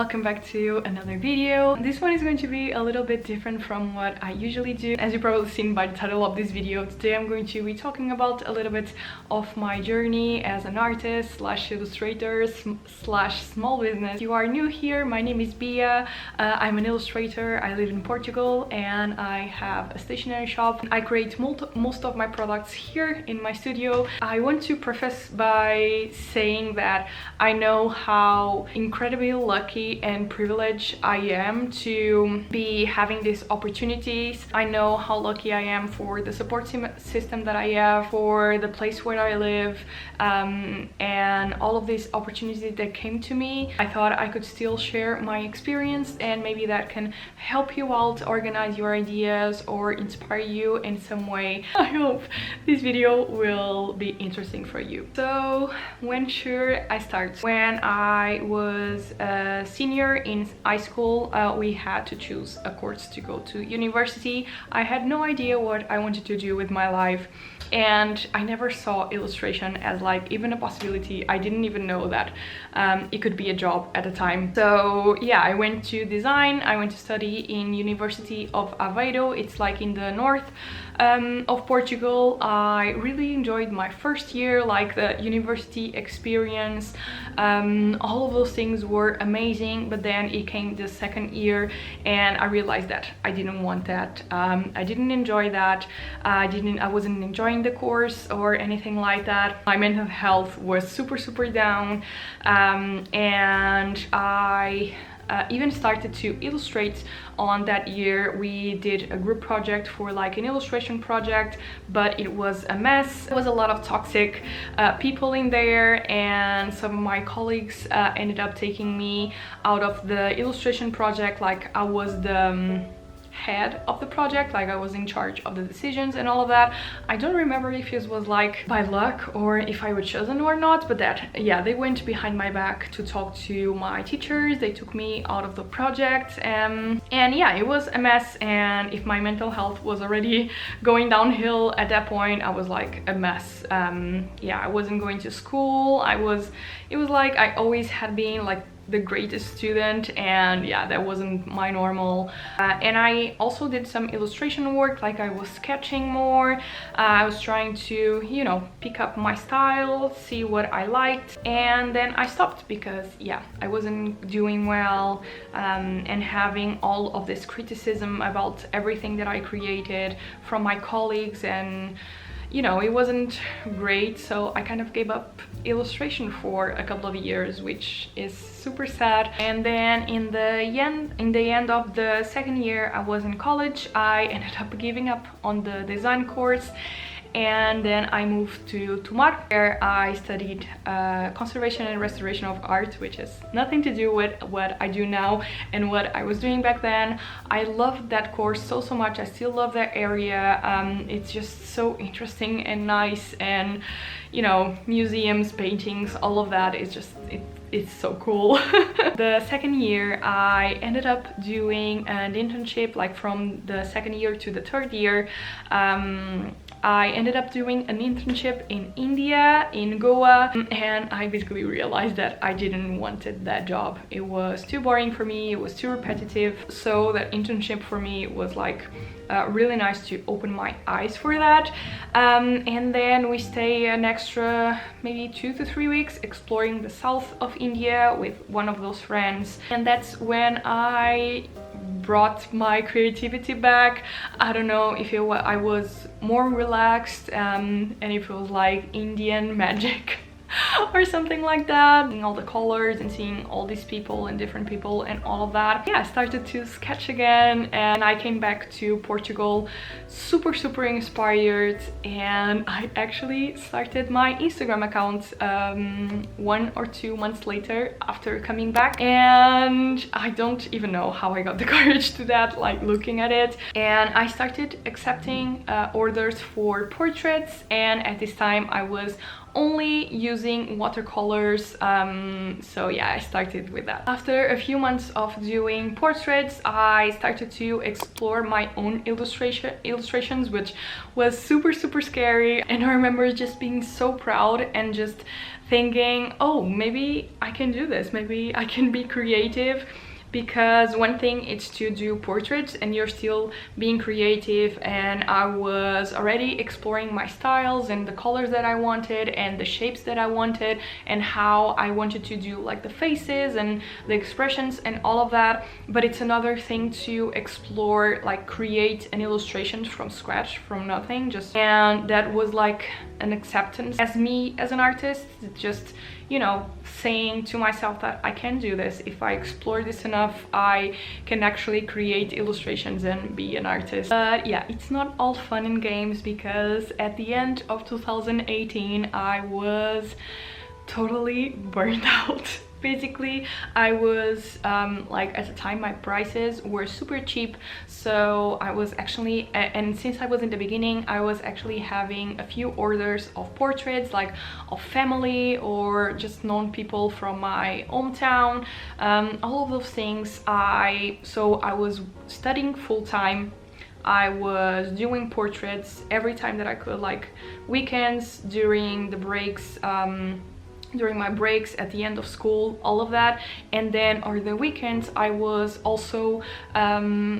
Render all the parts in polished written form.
welcome back to another video. This one is going to be a little bit different from what I usually do. As you've probably seen by the title of this video, today I'm going to be talking about a little bit of my journey as an artist slash illustrator slash small business. If you are new here, my name is Bia. I'm an illustrator. I live in Portugal and I have a stationery shop. I create most of my products here in my studio. I want to preface by saying that I know how incredibly lucky and privileged I am to be having these opportunities. I know how lucky I am for the support system that I have, for the place where I live, and all of these opportunities that came to me. I thought I could still share my experience and maybe that can help you out organize your ideas or inspire you in some way. I hope this video will be interesting for you. So when should I start? When I was a senior in high school, we had to choose a course to go to university. I had no idea what I wanted to do with my life, and I never saw illustration as like even a possibility. I didn't even know that it could be a job at the time. So yeah, I went to design. I went to study in University of Aveiro. It's like in the north of Portugal. I really enjoyed my first year, like the university experience. All of those things were amazing, but then it came the second year and I realized that I didn't want that. I didn't enjoy that. I wasn't enjoying the course or anything like that. My mental health was super down, and I even started to illustrate on that year. We did a group project for like an illustration project, but it was a mess. There was a lot of toxic people in there, and some of my colleagues ended up taking me out of the illustration project. Like I was the head of the project, like I was in charge of the decisions and all of that. I don't remember if it was like by luck or if I was chosen or not, but that, yeah, they went behind my back to talk to my teachers. They took me out of the project, and yeah, it was a mess. And if my mental health was already going downhill at that point, I was like a mess. Yeah, I wasn't going to school. It was like I always had been like the greatest student, and yeah, that wasn't my normal. And I also did some illustration work, like I was sketching more. I was trying to, you know, pick up my style, see what I liked, and then I stopped because yeah, I wasn't doing well, and having all of this criticism about everything that I created from my colleagues, and you know, it wasn't great. So I kind of gave up illustration for a couple of years, which is super sad. And then in the end of the second year I was in college, I ended up giving up on the design course, and then I moved to Tomar, where I studied conservation and restoration of art, which has nothing to do with what I do now and what I was doing back then. I loved that course so much. I still love that area. It's just so interesting and nice, and you know, museums, paintings, all of that is just it's so cool. The second year I ended up doing an internship, like from the second year to the third year. I ended up doing an internship in India, in Goa, and I basically realized that I didn't wanted that job. It was too boring for me, it was too repetitive. So that internship for me was like really nice to open my eyes for that. And then we stay an extra maybe 2 to 3 weeks exploring the south of India with one of those friends, and that's when I brought my creativity back. I don't know if I was more relaxed, and if it was like Indian magic or something like that, and all the colors and seeing all these people and different people and all of that. Yeah, I started to sketch again, and I came back to Portugal super inspired, and I actually started my Instagram account 1 or 2 months later after coming back, and I don't even know how I got the courage to that, like looking at it. And I started accepting orders for portraits, and at this time I was only using watercolors. So yeah, I started with that. After a few months of doing portraits, I started to explore my own illustrations, which was super scary. And I remember just being so proud and just thinking, oh, maybe I can do this, maybe I can be creative. Because one thing is to do portraits and you're still being creative, and I was already exploring my styles and the colors that I wanted and the shapes that I wanted and how I wanted to do like the faces and the expressions and all of that. But it's another thing to explore, like create an illustration from scratch, from nothing, just, and that was like an acceptance as me as an artist, just, you know, saying to myself that I can do this. If I explore this enough, I can actually create illustrations and be an artist. But yeah, it's not all fun and games, because at the end of 2018 I was totally burned out. Basically, I was like, at the time my prices were super cheap, so I was actually, and since I was in the beginning, I was actually having a few orders of portraits, like of family or just known people from my hometown, all of those things. So I was studying full-time. I was doing portraits every time that I could, like weekends, during the breaks, during my breaks at the end of school, all of that. And then on the weekends I was also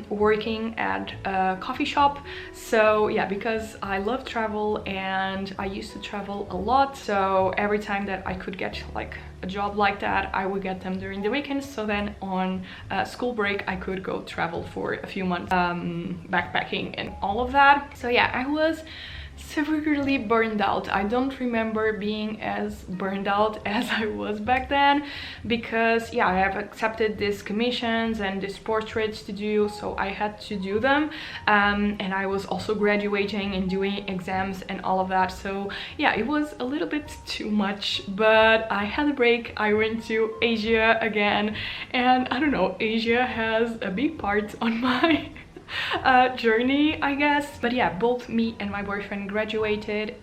working at a coffee shop. So yeah, because I love travel and I used to travel a lot, so every time that I could get like a job like that, I would get them during the weekends. So then on school break I could go travel for a few months, backpacking and all of that. So yeah, I was severely burned out. I don't remember being as burned out as I was back then, because yeah, I have accepted these commissions and these portraits to do, so I had to do them, and I was also graduating and doing exams and all of that. So yeah, it was a little bit too much, but I had a break. I went to Asia again, and I don't know, Asia has a big part on my journey, I guess. But yeah, both me and my boyfriend graduated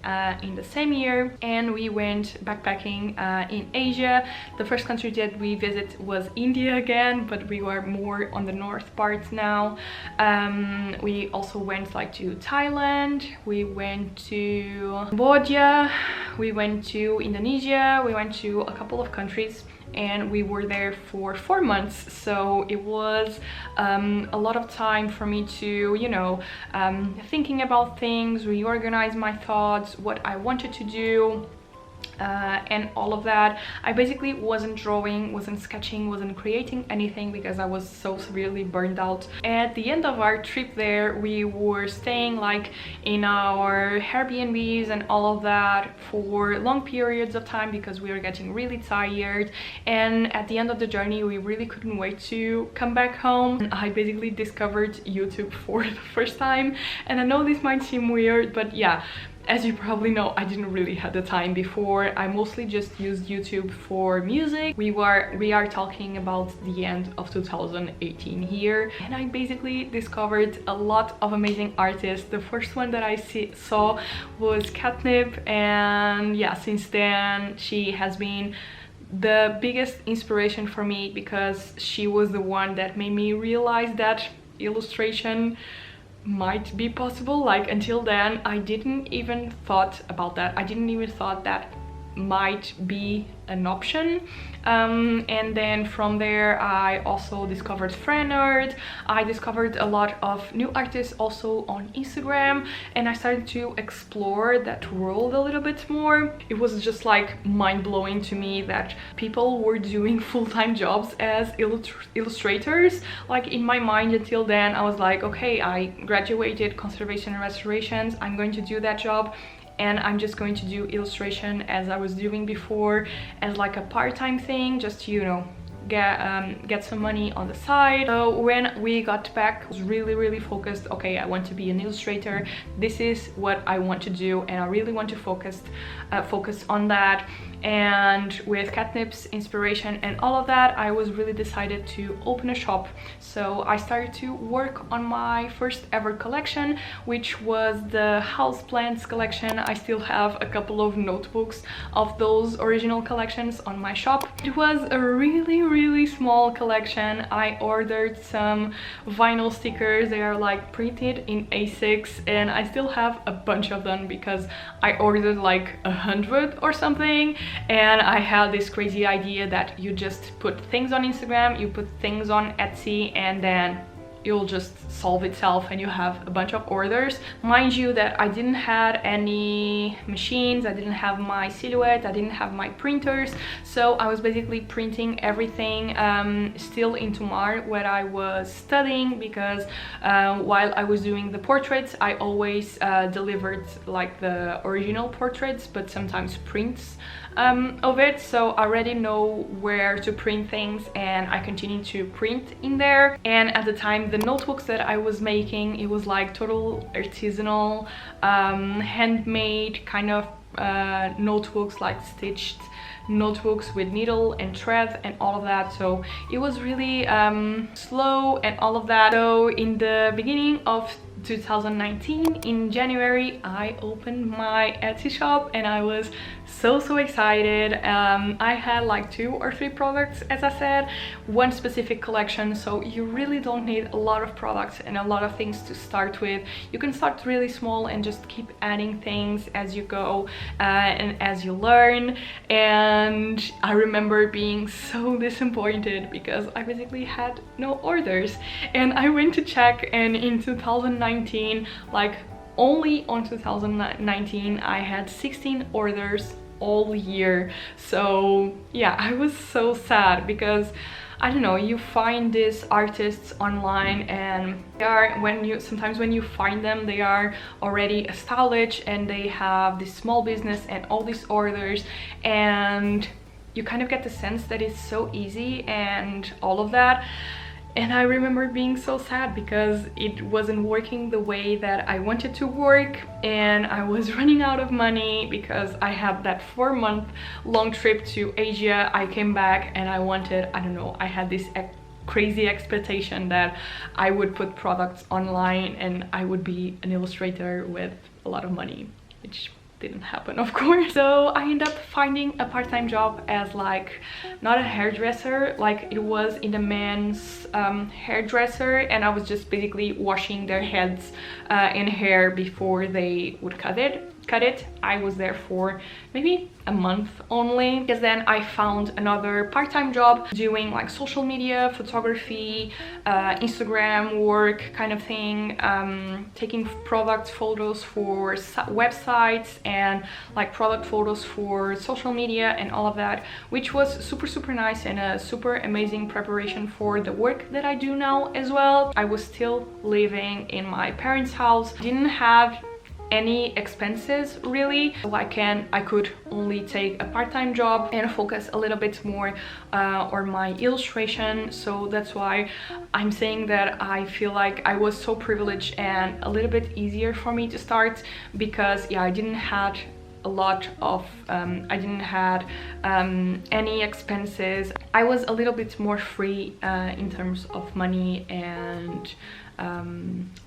in the same year, and we went backpacking in Asia. The first country that we visited was India again, but we were more on the north part now. We also went like to Thailand, we went to Cambodia, we went to Indonesia, we went to a couple of countries, and we were there for 4 months. So it was a lot of time for me to, you know, thinking about things, reorganize my thoughts, what I wanted to do, and all of that. I basically wasn't drawing, wasn't sketching, wasn't creating anything, because I was so severely burned out. At the end of our trip there, we were staying like in our Airbnbs and all of that for long periods of time, because we were getting really tired. And at the end of the journey, we really couldn't wait to come back home. I basically discovered YouTube for the first time, and I know this might seem weird, but yeah, as you probably know, I didn't really have the time before. I mostly just used YouTube for music. We are talking about the end of 2018 here, and I basically discovered a lot of amazing artists. The first one that I saw was Catnip, and yeah, since then she has been the biggest inspiration for me, because she was the one that made me realize that illustration might be possible. Like, until then I didn't even thought about that. I didn't even thought that might be an option. And then from there I also discovered fan art. I discovered a lot of new artists also on Instagram, and I started to explore that world a little bit more. It was just like mind-blowing to me that people were doing full-time jobs as illustrators. Like, in my mind until then I was like, okay, I graduated conservation and restorations, I'm going to do that job, and I'm just going to do illustration as I was doing before, as like a part-time thing, just to, you know, get some money on the side. So when we got back, I was really focused. Okay, I want to be an illustrator, this is what I want to do, and I really want to focus on that. and with catnips, inspiration and all of that, I was really decided to open a shop. So I started to work on my first ever collection, which was the houseplants collection. I still have a couple of notebooks of those original collections on my shop. It was a really small collection. I ordered some vinyl stickers. They are like printed in A6 and I still have a bunch of them because I ordered like 100 or something. And I had this crazy idea that you just put things on Instagram, you put things on Etsy, and then you'll just solve itself and you have a bunch of orders. Mind you that I didn't have any machines, I didn't have my silhouette, I didn't have my printers, so I was basically printing everything still in Tomar where I was studying, because while I was doing the portraits I always delivered like the original portraits but sometimes prints of it, so I already know where to print things and I continue to print in there. And at the time the notebooks that I was making, it was like total artisanal, handmade kind of notebooks, like stitched notebooks with needle and thread and all of that, so it was really slow and all of that. So in the beginning of 2019 in January I opened my Etsy shop and I was so excited. I had like 2 or 3 products, as I said, one specific collection, so you really don't need a lot of products and a lot of things to start with. You can start really small and just keep adding things as you go and as you learn. And I remember being so disappointed because I basically had no orders, and I went to check, and in 2019, like only on 2019, I had 16 orders all year. So yeah, I was so sad because I don't know, you find these artists online and they are, sometimes when you find them, they are already established and they have this small business and all these orders, and you kind of get the sense that it's so easy and all of that. And I remember being so sad because it wasn't working the way that I wanted to work, and I was running out of money because I had that 4-month-long trip to Asia. I came back and I wanted, I don't know, I had this crazy expectation that I would put products online and I would be an illustrator with a lot of money, which didn't happen, of course. So I ended up finding a part-time job as like, not a hairdresser, like it was in a man's hairdresser, and I was just basically washing their heads and hair before they would cut it. I was there for maybe a month only, because then I found another part-time job doing like social media, photography, Instagram work kind of thing, taking product photos for websites and like product photos for social media and all of that, which was super nice and a super amazing preparation for the work that I do now as well. I was still living in my parents' house, didn't have any expenses really, so I could only take a part-time job and focus a little bit more on my illustration. So that's why I'm saying that I feel like I was so privileged and a little bit easier for me to start, because yeah, I didn't have a lot of I didn't have any expenses. I was a little bit more free in terms of money and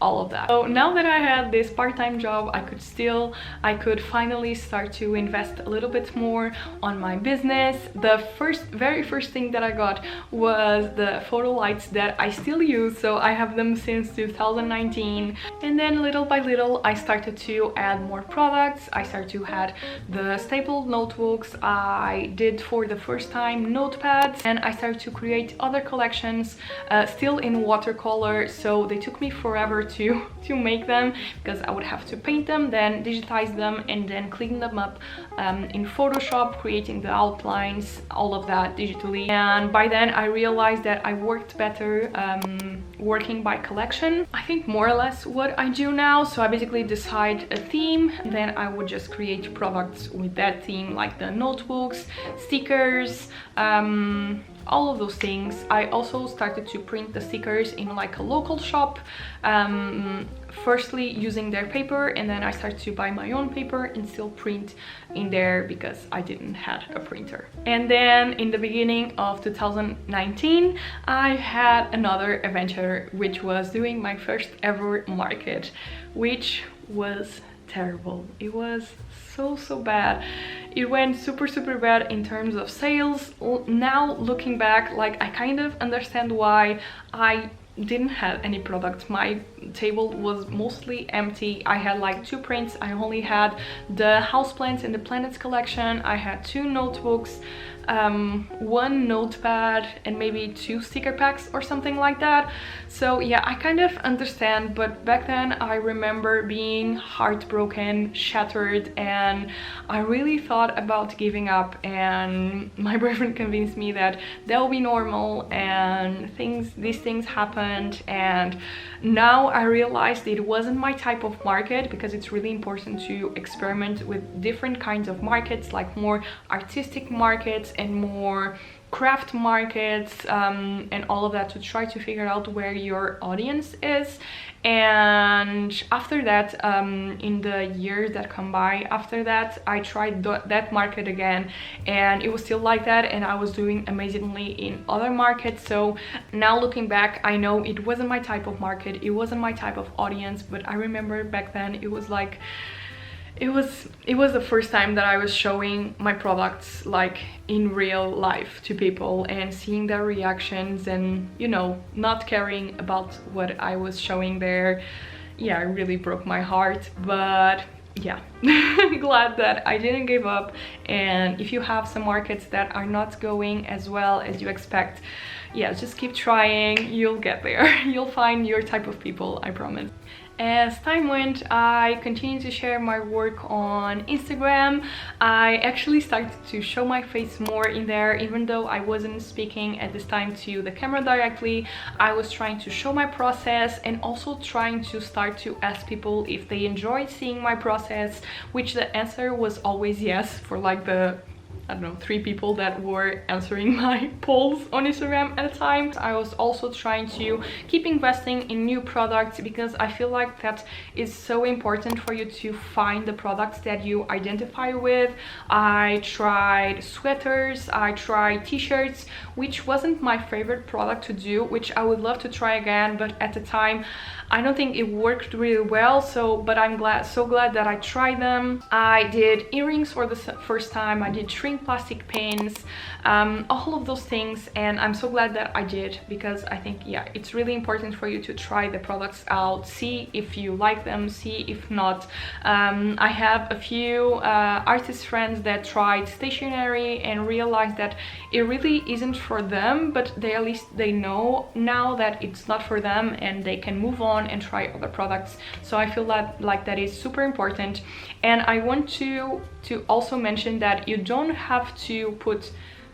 all of that. So now that I had this part-time job, I could finally start to invest a little bit more on my business. The very first thing that I got was the photo lights that I still use, so I have them since 2019. And then little by little I started to add more products. I started to add the stapled notebooks, I did for the first time notepads, and I started to create other collections still in watercolor. So they took me forever to make them, because I would have to paint them, then digitize them, and then clean them up in Photoshop, creating the outlines, all of that digitally. And by then I realized that I worked better working by collection. I think more or less what I do now. So I basically decide a theme, and then I would just create products with that theme, like the notebooks, stickers, all of those things. I also started to print the stickers in like a local shop, firstly using their paper, and then I started to buy my own paper and still print in there because I didn't have a printer. And then in the beginning of 2019 I had another adventure, which was doing my first ever market, which was terrible. It was so bad. It went super bad in terms of sales. Now looking back, like, I kind of understand why I didn't have any products. My table was mostly empty. I had like 2 prints. I only had the houseplants and the planets collection. I had 2 notebooks, 1 notepad, and maybe 2 sticker packs or something like that. So yeah, I kind of understand, but back then I remember being heartbroken, shattered, and I really thought about giving up, and my boyfriend convinced me that that will be normal and these things happened. And now I realized it wasn't my type of market, because it's really important to experiment with different kinds of markets, like more artistic markets and more craft markets, and all of that, to try to figure out where your audience is. And after that, in the years that come by after that, I tried that market again, and it was still like that, and I was doing amazingly in other markets. So now looking back, I know it wasn't my type of market, it wasn't my type of audience, but I remember back then it was like, it was the first time that I was showing my products like in real life to people and seeing their reactions, and, you know, not caring about what I was showing there. Yeah, it really broke my heart, but yeah, glad that I didn't give up. And if you have some markets that are not going as well as you expect, yeah, just keep trying, you'll get there. You'll find your type of people, I promise. As time went, I continued to share my work on Instagram. I actually started to show my face more in there, even though I wasn't speaking at this time to the camera directly. I was trying to show my process, and also trying to start to ask people if they enjoyed seeing my process, which the answer was always yes for like the, I don't know, 3 people that were answering my polls on Instagram at the time. I was also trying to keep investing in new products, because I feel like that is so important for you to find the products that you identify with. I tried sweaters, I tried t-shirts, which wasn't my favorite product to do, which I would love to try again, but at the time I don't think it worked really well. But I'm so glad that I tried them. I did earrings for the first time. I did shrink plastic pins, all of those things, and I'm so glad that I did, because I think, yeah, it's really important for you to try the products out, see if you like them, see if not. I have a few artist friends that tried stationery and realized that it really isn't for them, but at least they know now that it's not for them, and they can move on and try other products. So I feel like that is super important. And I want to also mention that you don't have to put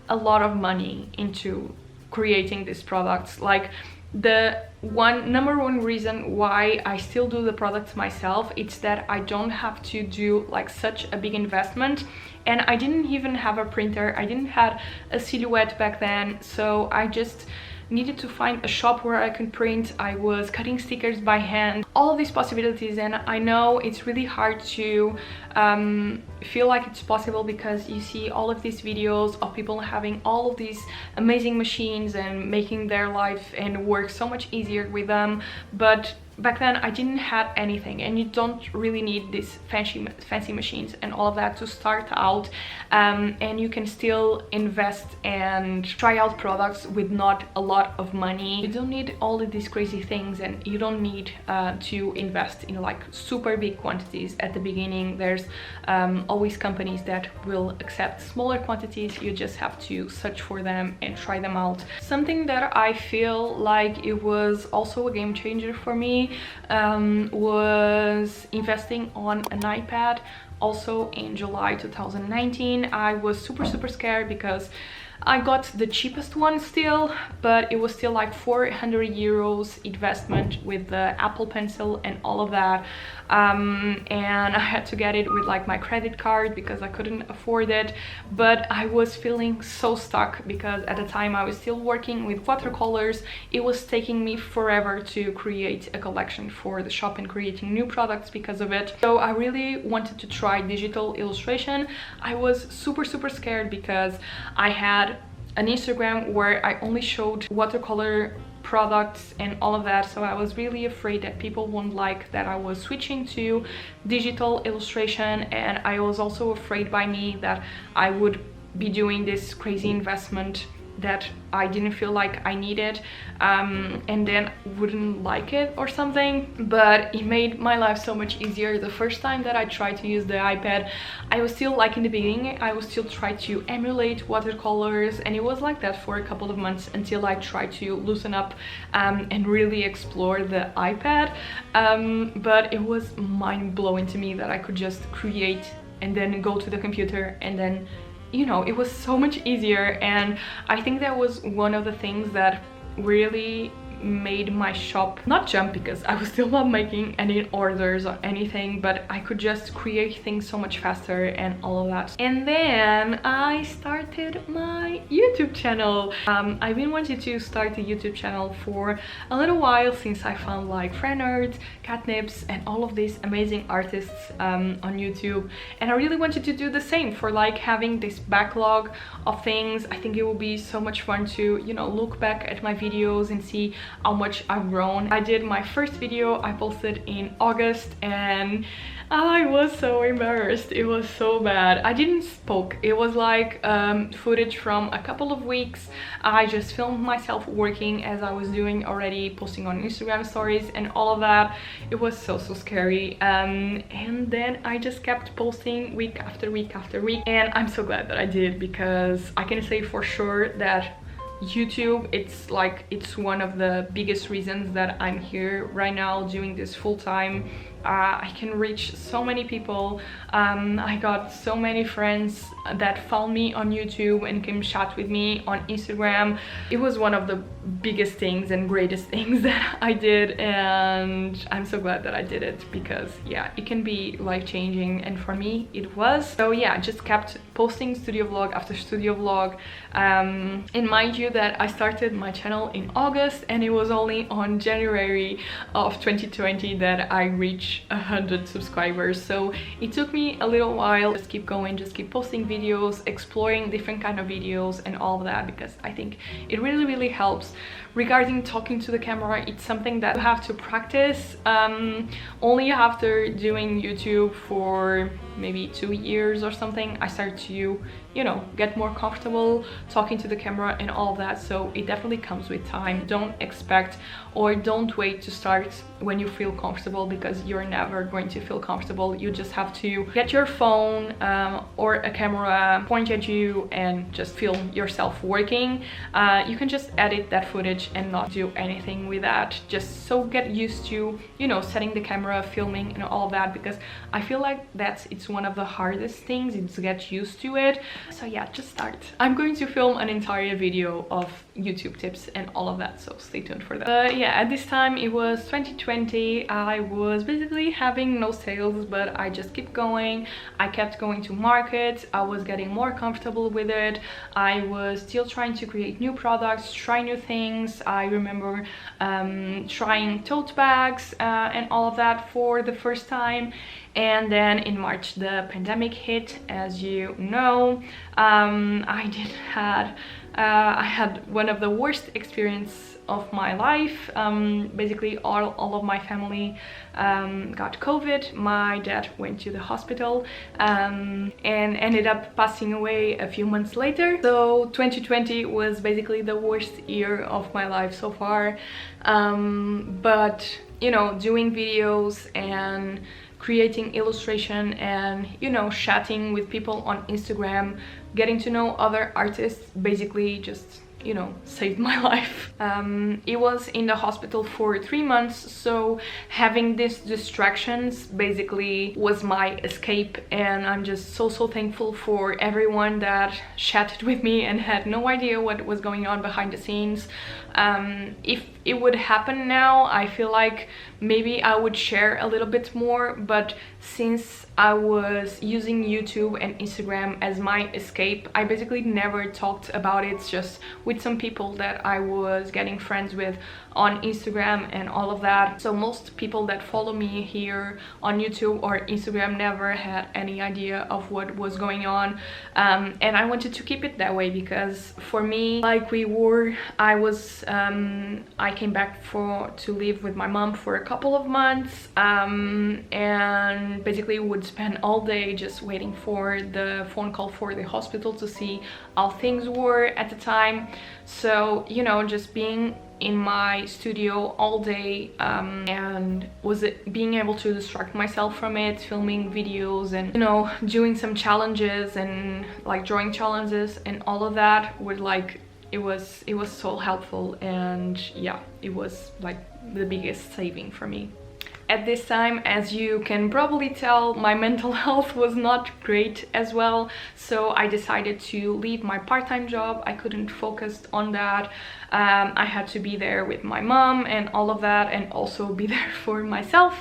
a lot of money into creating these products. Like, the number one reason why I still do the products myself, it's that I don't have to do like such a big investment, and I didn't even have a printer, I didn't have a silhouette back then, so I just needed to find a shop where I could print. I was cutting stickers by hand, all of these possibilities. And I know it's really hard to feel like it's possible, because you see all of these videos of people having all of these amazing machines and making their life and work so much easier with them. But back then I didn't have anything, and you don't really need these fancy machines and all of that to start out, and you can still invest and try out products with not a lot of money. You don't need all of these crazy things, and you don't need to invest in like super big quantities at the beginning. There's always companies that will accept smaller quantities. You just have to search for them and try them out. Something that I feel like it was also a game changer for me was investing on an iPad. Also in July 2019, I was super scared, because I got the cheapest one still, but it was still like 400 euros investment with the Apple Pencil and all of that. And I had to get it with like my credit card because I couldn't afford it. But I was feeling so stuck because at the time I was still working with watercolors. It was taking me forever to create a collection for the shop and creating new products because of it. So I really wanted to try digital illustration. I was super scared because I had an Instagram where I only showed watercolor products and all of that, so I was really afraid that people won't like that I was switching to digital illustration, and I was also afraid by me that I would be doing this crazy investment that I didn't feel like I needed, and then wouldn't like it or something. But it made my life so much easier. The first time that I tried to use the iPad, I was still like in the beginning, I was still trying to emulate watercolors, and it was like that for a couple of months until I tried to loosen up and really explore the iPad. But it was mind-blowing to me that I could just create and then go to the computer, and then you know, it was so much easier. And I think that was one of the things that really made my shop not jump, because I was still not making any orders or anything, but I could just create things so much faster and all of that. And then I started my YouTube channel. I've been wanting to start a YouTube channel for a little while, since I found like Fran Art, Catnips, and all of these amazing artists on YouTube, and I really wanted to do the same for like having this backlog of things. I think it will be so much fun to, you know, look back at my videos and see how much I've grown. I did my first video, I posted in August, and I was so embarrassed. It was so bad. I didn't spoke. It was like footage from a couple of weeks. I just filmed myself working as I was doing already, posting on Instagram stories and all of that. It was so scary. And then I just kept posting week after week after week, and I'm so glad that I did, because I can say for sure that YouTube, it's one of the biggest reasons that I'm here right now doing this full-time. I can reach so many people. I got so many friends that found me on YouTube and came chat with me on Instagram. It was one of the biggest things and greatest things that I did, and I'm so glad that I did it, because yeah, it can be life-changing, and for me it was. So yeah, I just kept posting studio vlog after studio vlog. And mind you that I started my channel in August, and it was only on January of 2020 that I reached 100 subscribers. So it took me a little while. Just keep going, just keep posting videos, exploring different kind of videos and all of that, because I think it really helps. Regarding talking to the camera, it's something that you have to practice. Only after doing YouTube for maybe 2 years or something, I started to, you know, get more comfortable talking to the camera and all that. So it definitely comes with time. Don't expect or don't wait to start when you feel comfortable, because you're never going to feel comfortable. You just have to get your phone or a camera, point at you, and just film yourself working. You can just edit that footage and not do anything with that, just so get used to, you know, setting the camera, filming and all of that, because I feel like it's one of the hardest things, is to get used to it. So yeah, just start. I'm going to film an entire video of YouTube tips and all of that, so stay tuned for that. Yeah, at this time it was 2020. I was basically having no sales, but I just kept going. I kept going to markets. I was getting more comfortable with it. I was still trying to create new products, try new things. I remember trying tote bags and all of that for the first time. And then in March the pandemic hit, as you know. I had one of the worst experience of my life. Basically all of my family got COVID. My dad went to the hospital and ended up passing away a few months later. So 2020 was basically the worst year of my life so far. But you know, doing videos and creating illustration and, you know, chatting with people on Instagram, getting to know other artists, basically just you know, saved my life. It was in the hospital for 3 months, so having these distractions basically was my escape, and I'm just so thankful for everyone that chatted with me and had no idea what was going on behind the scenes. If it would happen now, I feel like maybe I would share a little bit more, but since I was using YouTube and Instagram as my escape, I basically never talked about it, just with some people that I was getting friends with on Instagram and all of that. So most people that follow me here on YouTube or Instagram never had any idea of what was going on, and I wanted to keep it that way, because for me, like I came back to live with my mom for a couple of months, and basically would spend all day just waiting for the phone call for the hospital to see how things were at the time. So, you know, just being in my studio all day, and being able to distract myself from it, filming videos and, you know, doing some challenges and like drawing challenges and all of that would like, it was so helpful, and yeah, it was like the biggest saving for me. At this time, as you can probably tell, my mental health was not great as well, so I decided to leave my part-time job. I couldn't focus on that. I had to be there with my mom and all of that, and also be there for myself.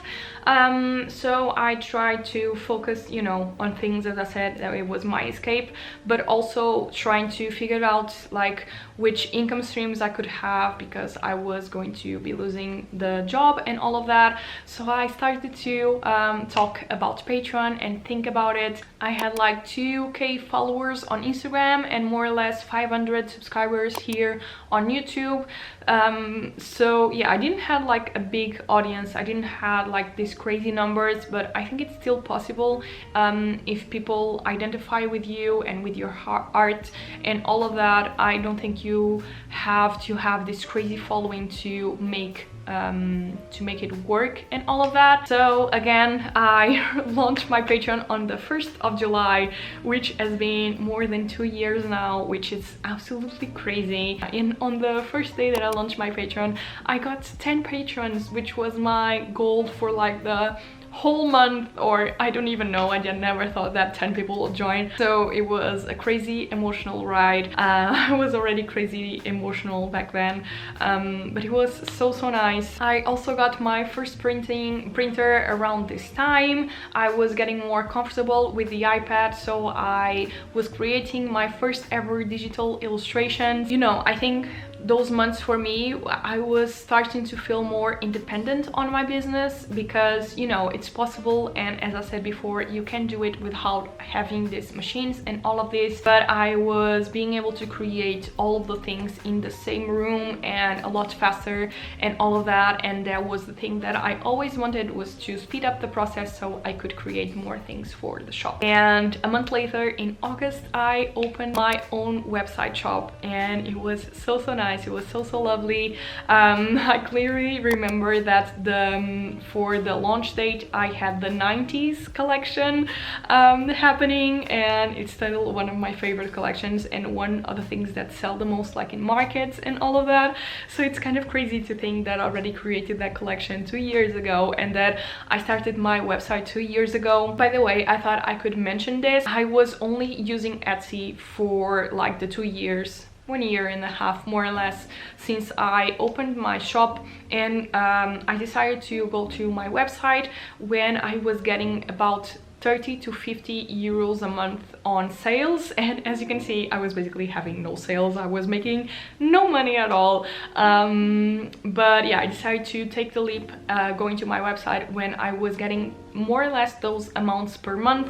So I tried to focus, you know, on things, as I said, that it was my escape, but also trying to figure out like which income streams I could have, because I was going to be losing the job and all of that. So I started to talk about Patreon and think about it. I had like 2K followers on Instagram and more or less 500 subscribers here on YouTube. So yeah, I didn't have like a big audience, I didn't have like these crazy numbers, but I think it's still possible if people identify with you and with your art and all of that. I don't think you have to have this crazy following to make it work and all of that. So again, I launched my Patreon on the 1st of July, which has been more than 2 years now, which is absolutely crazy. And on the first day that I launched my Patreon, I got 10 patrons, which was my goal for like the whole month, or I don't even know. I never thought that 10 people would join. So it was a crazy emotional ride. I was already crazy emotional back then, but it was so nice. I also got my first printer around this time. I was getting more comfortable with the iPad, so I was creating my first ever digital illustrations. You know, I think those months for me, I was starting to feel more independent on my business, because, you know, it's possible, and as I said before, you can do it without having these machines and all of this. But I was being able to create all of the things in the same room and a lot faster and all of that, and that was the thing that I always wanted, was to speed up the process so I could create more things for the shop. And a month later, in August, I opened my own website shop, and it was so nice. It was so lovely. I clearly remember that for the launch date, I had the 90s collection happening, and it's still one of my favorite collections and one of the things that sell the most, like in markets and all of that. So it's kind of crazy to think that I already created that collection 2 years ago, and that I started my website 2 years ago. By the way, I thought I could mention this. I was only using Etsy for like the 2 years, 1 year and a half more or less, since I opened my shop, and I decided to go to my website when I was getting about 30 to 50 euros a month on sales, and as you can see, I was basically having no sales. I was making no money at all. But yeah, I decided to take the leap, going to my website when I was getting more or less those amounts per month,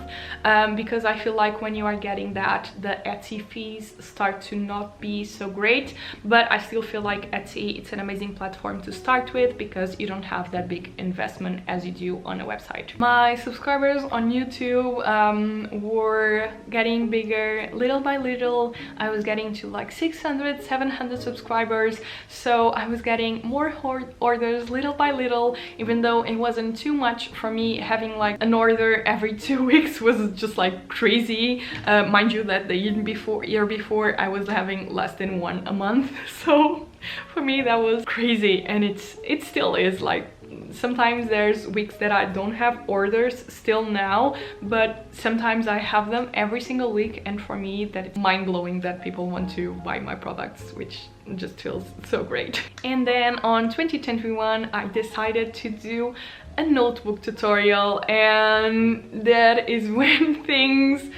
because I feel like when you are getting that, the Etsy fees start to not be so great. But I still feel like Etsy, it's an amazing platform to start with, because you don't have that big investment as you do on a website. My subscribers on YouTube YouTube were getting bigger little by little. I was getting to like 600, 700 subscribers, so I was getting more orders little by little, even though it wasn't too much for me. Having like an order every 2 weeks was just like crazy. Mind you that the year before I was having less than one a month, so for me that was crazy, and it still is. Like sometimes there's weeks that I don't have orders still now, but sometimes I have them every single week, and for me that it's mind-blowing that people want to buy my products, which just feels so great. And then on 2021 I decided to do a notebook tutorial, and that is when things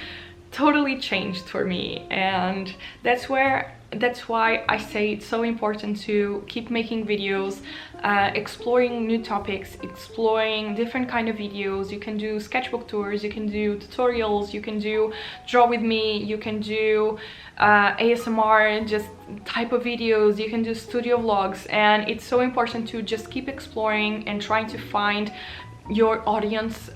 totally changed for me. And that's why I say it's so important to keep making videos, exploring new topics, exploring different kind of videos. You can do sketchbook tours, you can do tutorials, you can do draw with me, you can do ASMR, just type of videos, you can do studio vlogs. And it's so important to just keep exploring and trying to find your audience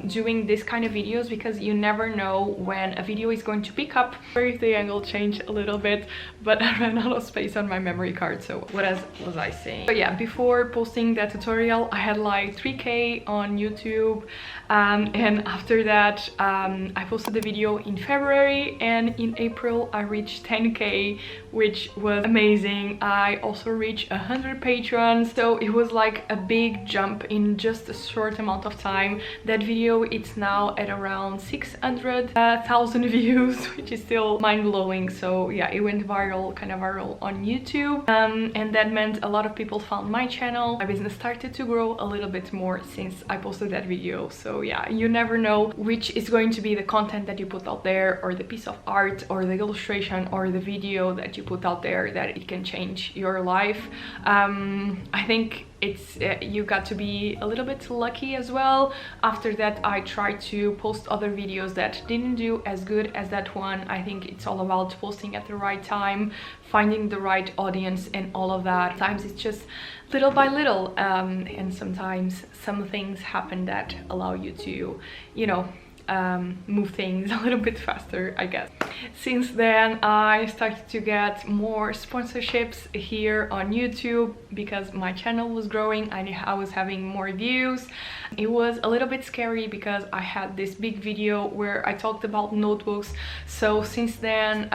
doing this kind of videos, because you never know when a video is going to pick up. Sorry if the angle changed a little bit, but I ran out of space on my memory card. So what else was I saying? But yeah, before posting that tutorial I had like 3K on YouTube, and after that I posted the video in February, and in April I reached 10K, which was amazing. I also reached 100 patrons, so it was like a big jump in just a short amount of time. That video, it's now at around 600,000 views, which is still mind-blowing. So yeah, it went viral, kind of viral on YouTube, and that meant a lot of people found my channel. My business started to grow a little bit more since I posted that video. So yeah, you never know which is going to be the content that you put out there, or the piece of art, or the illustration, or the video that you put out there, that it can change your life. I think it's you got to be a little bit lucky as well. After that I tried to post other videos that didn't do as good as that one. I think it's all about posting at the right time, finding the right audience, and all of that. Sometimes it's just little by little, and sometimes some things happen that allow you to, you know, move things a little bit faster, I guess. Since then I started to get more sponsorships here on YouTube, because my channel was growing and I was having more views. It was a little bit scary because I had this big video where I talked about notebooks. So since then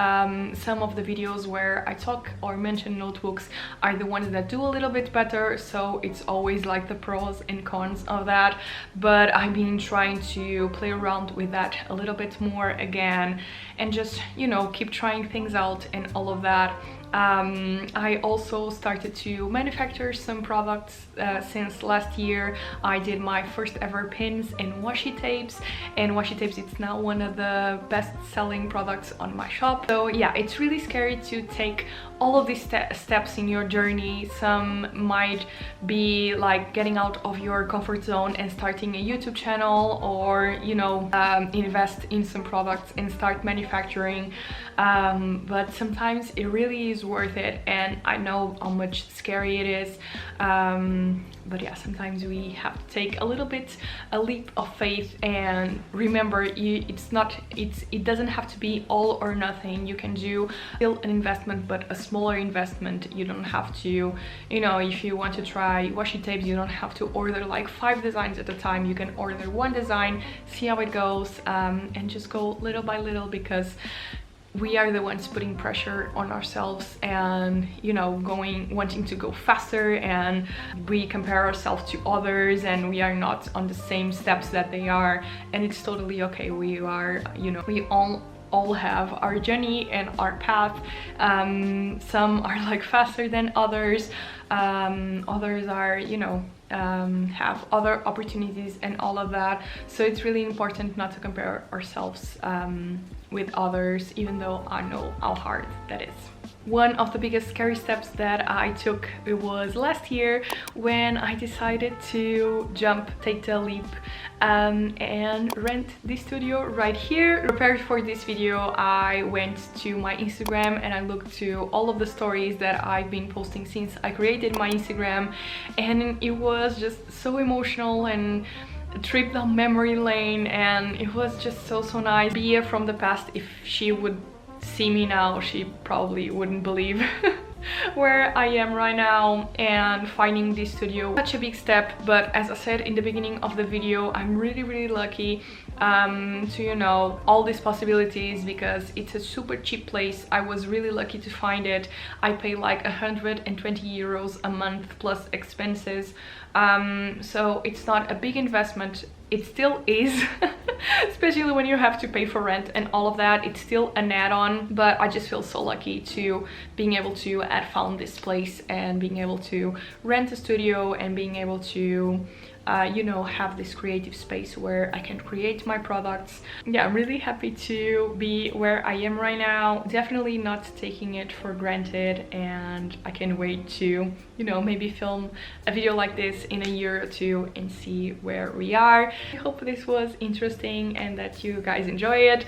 some of the videos where I talk or mention notebooks are the ones that do a little bit better, so it's always like the pros and cons of that. But I've been trying to play around with that a little bit more again, and just, you know, keep trying things out and all of that. I also started to manufacture some products since last year. I did my first ever pins and washi tapes, and washi tapes, it's now one of the best selling products on my shop. So yeah, it's really scary to take all of these steps in your journey. Some might be like getting out of your comfort zone and starting a YouTube channel, or, you know, invest in some products and start manufacturing, but sometimes it really is worth it, and I know how much scary it is, but yeah, sometimes we have to take a leap of faith, and remember, it doesn't have to be all or nothing. You can do still an investment, but a smaller investment. You don't have to, you know, if you want to try washi tapes, you don't have to order like 5 designs at a time. You can order 1 design, see how it goes, and just go little by little, because we are the ones putting pressure on ourselves, and, you know, wanting to go faster, and we compare ourselves to others, and we are not on the same steps that they are, and it's totally okay. We are, you know, we all have our journey and our path. Some are like faster than others, others are, you know, have other opportunities and all of that. So it's really important not to compare ourselves with others, even though I know how hard that is. One of the biggest scary steps that I took, it was last year when I decided to take the leap, and rent this studio right here. Prepared for this video, I went to my Instagram and I looked to all of the stories that I've been posting since I created my Instagram, and it was just so emotional, and a trip down memory lane, and it was just so nice. Bia from the past, if she would see me now, she probably wouldn't believe where I am right now. And finding this studio, such a big step, but as I said in the beginning of the video, I'm really lucky to, you know, all these possibilities, because it's a super cheap place. I was really lucky to find it. I pay like 120 euros a month plus expenses, so it's not a big investment. It still is, especially when you have to pay for rent and all of that. It's still an add-on, but I just feel so lucky to being able to have found this place and being able to rent a studio and being able to you know, have this creative space where I can create my products. Yeah, I'm really happy to be where I am right now. Definitely not taking it for granted, and I can't wait to, you know, maybe film a video like this in a year or two and see where we are. I hope this was interesting and that you guys enjoy it.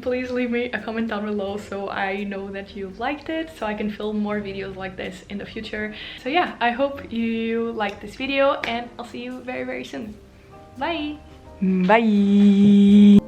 Please leave me a comment down below so I know that you liked it, so I can film more videos like this in the future. So yeah, I hope you liked this video, and I'll see you very soon. Bye! Bye!